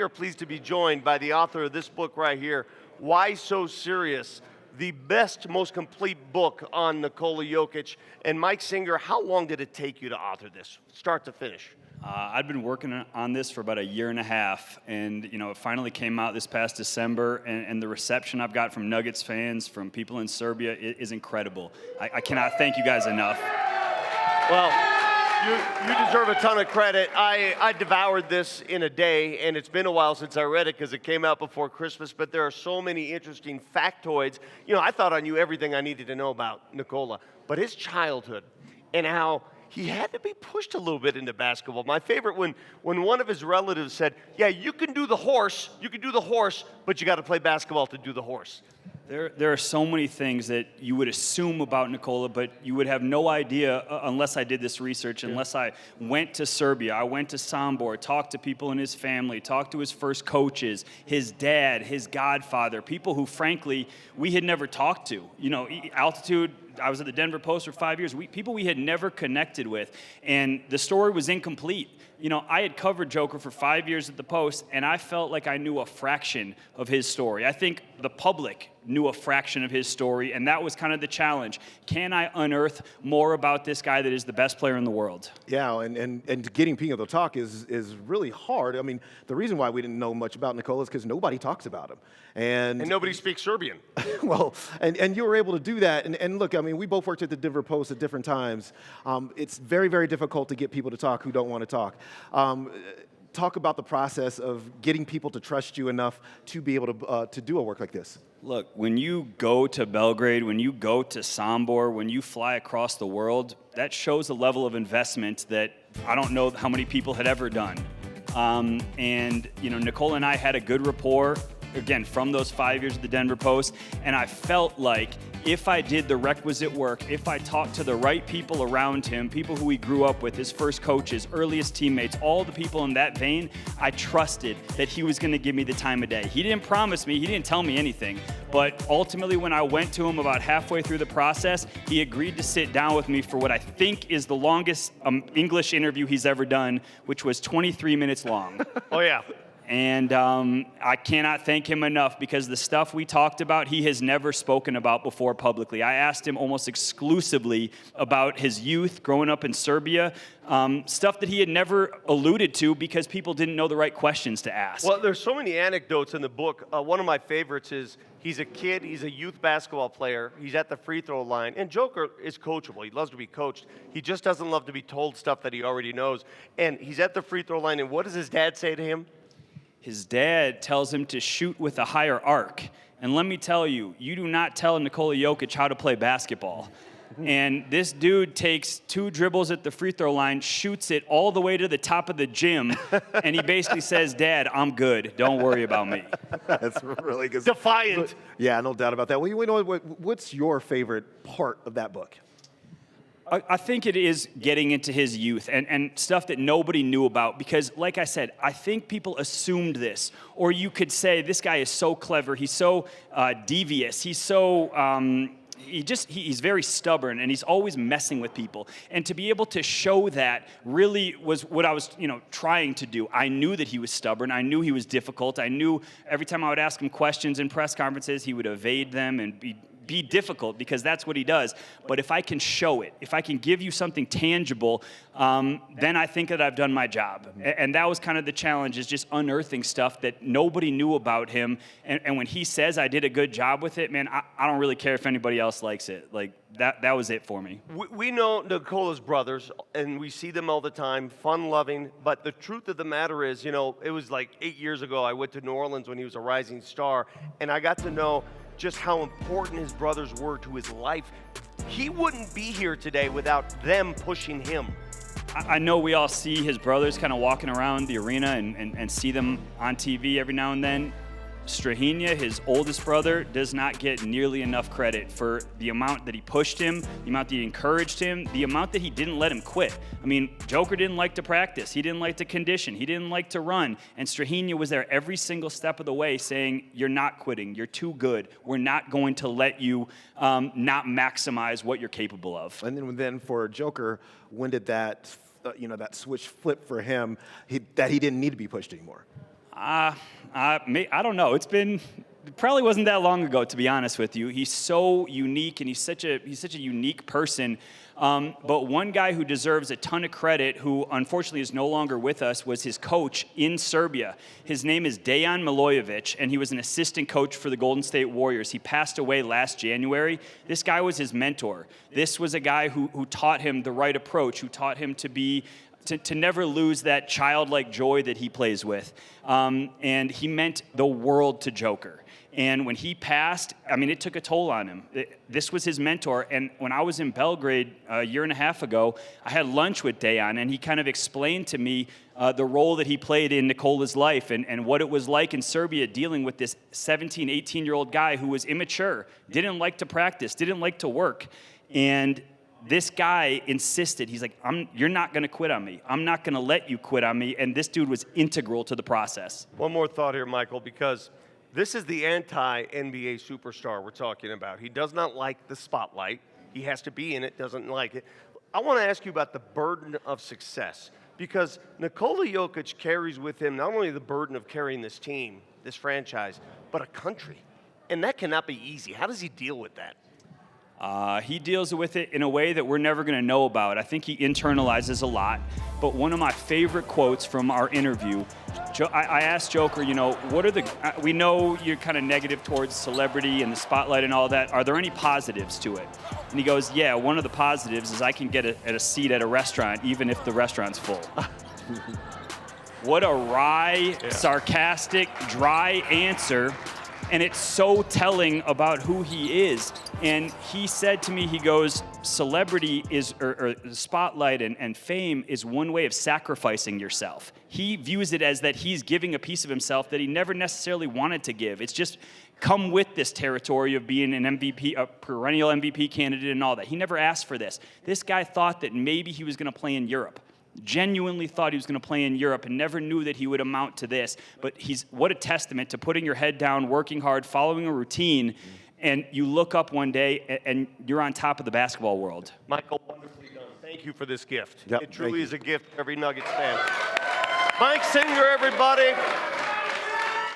are pleased to be joined by the author of this book right here, Why So Serious? The best, most complete book on Nikola Jokic. And Mike Singer, how long did it take you to author this, start to finish? I'd been working on this for about a year and a half, and it finally came out this past December, and the reception I've got from Nuggets fans, from people in Serbia, is incredible. I cannot thank you guys enough. Well, you deserve a ton of credit. I devoured this in a day, and it's been a while since I read it because it came out before Christmas, but there are so many interesting factoids. I thought I knew everything I needed to know about Nikola, but his childhood and how he had to be pushed a little bit into basketball. My favorite when one of his relatives said, yeah, you can do the horse, but you got to play basketball to do the horse. There are so many things that you would assume about Nikola, but you would have no idea unless I did this research, unless I went to Serbia, I went to Sombor, talked to people in his family, talked to his first coaches, his dad, his godfather, people who, frankly, we had never talked to. Altitude, I was at the Denver Post for 5 years, people we had never connected with, and the story was incomplete. I had covered Joker for 5 years at the Post, and I felt like I knew a fraction of his story. I think the public knew a fraction of his story, and that was kind of the challenge. Can I unearth more about this guy that is the best player in the world? Yeah, and getting people to talk is really hard. I mean, the reason why we didn't know much about Nikola is because nobody talks about him. And nobody speaks Serbian. Well, and you were able to do that. And look, I mean, we both worked at the Denver Post at different times. It's very, very difficult to get people to talk who don't want to talk. Talk about the process of getting people to trust you enough to be able to do a work like this. Look, when you go to Belgrade, when you go to Sombor, when you fly across the world, that shows a level of investment that I don't know how many people had ever done. Nikola and I had a good rapport, again, from those 5 years at the Denver Post, and I felt like if I did the requisite work, if I talked to the right people around him, people who he grew up with, his first coaches, earliest teammates, all the people in that vein, I trusted that he was going to give me the time of day. He didn't promise me, he didn't tell me anything, but ultimately when I went to him about halfway through the process, he agreed to sit down with me for what I think is the longest English interview he's ever done, which was 23 minutes long. Oh, yeah. And I cannot thank him enough because the stuff we talked about, he has never spoken about before publicly. I asked him almost exclusively about his youth, growing up in Serbia, stuff that he had never alluded to because people didn't know the right questions to ask. Well, there's so many anecdotes in the book. One of my favorites is he's a kid, he's a youth basketball player, he's at the free throw line, and Joker is coachable. He loves to be coached. He just doesn't love to be told stuff that he already knows. And he's at the free throw line, and what does his dad say to him? His dad tells him to shoot with a higher arc. And let me tell you, you do not tell Nikola Jokic how to play basketball. And this dude takes 2 dribbles at the free throw line, shoots it all the way to the top of the gym, and he basically says, Dad, I'm good. Don't worry about me. That's really good. Defiant. Yeah, no doubt about that. Well, what's your favorite part of that book? I think it is getting into his youth and stuff that nobody knew about because, like I said, I think people assumed this. Or you could say, this guy is so clever, he's so devious, he's so... He's very stubborn, and he's always messing with people. And to be able to show that really was what I was, trying to do. I knew that he was stubborn. I knew he was difficult. I knew every time I would ask him questions in press conferences, he would evade them and be difficult because that's what he does. But if I can show it, if I can give you something tangible, then I think that I've done my job. And that was kind of the challenge, is just unearthing stuff that nobody knew about him. And when he says I did a good job with it, man, I don't really care if anybody else likes it. Like, that was it for me. We know Nikola's brothers, and we see them all the time, fun-loving, but the truth of the matter is, it was like 8 years ago, I went to New Orleans when he was a rising star, and I got to know just how important his brothers were to his life. He wouldn't be here today without them pushing him. I know we all see his brothers kind of walking around the arena and see them on TV every now and then. Strahinja, his oldest brother, does not get nearly enough credit for the amount that he pushed him, the amount that he encouraged him, the amount that he didn't let him quit. I mean, Joker didn't like to practice. He didn't like to condition. He didn't like to run. And Strahinja was there every single step of the way saying, you're not quitting. You're too good. We're not going to let you not maximize what you're capable of. And then for Joker, when did that, that switch flip for him, that he didn't need to be pushed anymore? I don't know. It probably wasn't that long ago, to be honest with you. He's so unique, and he's such a unique person. But one guy who deserves a ton of credit, who unfortunately is no longer with us, was his coach in Serbia. His name is Dejan Milojevic, and he was an assistant coach for the Golden State Warriors. He passed away last January. This guy was his mentor. This was a guy who taught him the right approach, who taught him to never lose that childlike joy that he plays with. And he meant the world to Joker. And when he passed, I mean, it took a toll on him. This was his mentor. And when I was in Belgrade a year and a half ago, I had lunch with Dejan, and he kind of explained to me the role that he played in Nikola's life and what it was like in Serbia dealing with this 17, 18-year-old guy who was immature, didn't like to practice, didn't like to work. And this guy insisted. He's like, you're not going to quit on me. I'm not going to let you quit on me. And this dude was integral to the process. One more thought here, Michael, because this is the anti-NBA superstar we're talking about. He does not like the spotlight. He has to be in it, doesn't like it. I want to ask you about the burden of success, because Nikola Jokic carries with him not only the burden of carrying this team, this franchise, but a country. And that cannot be easy. How does he deal with that? He deals with it in a way that we're never going to know about. I think he internalizes a lot. But one of my favorite quotes from our interview, I asked Joker, what are we know you're kind of negative towards celebrity and the spotlight and all that. Are there any positives to it? And he goes, yeah, one of the positives is I can get a seat at a restaurant even if the restaurant's full. What a wry, sarcastic, dry answer. And it's so telling about who he is. And he said to me, he goes, celebrity or spotlight and fame is one way of sacrificing yourself. He views it as that he's giving a piece of himself that he never necessarily wanted to give. It's just come with this territory of being an MVP, a perennial MVP candidate and all that. He never asked for this. This guy thought that maybe he was going to play in Europe. Genuinely thought he was going to play in Europe and never knew that he would amount to this. But what a testament to putting your head down, working hard, following a routine, and you look up one day and you're on top of the basketball world. Michael, wonderfully done. Thank you for this gift. Yep, It truly is a gift for every Nuggets fan. Mike Singer, everybody.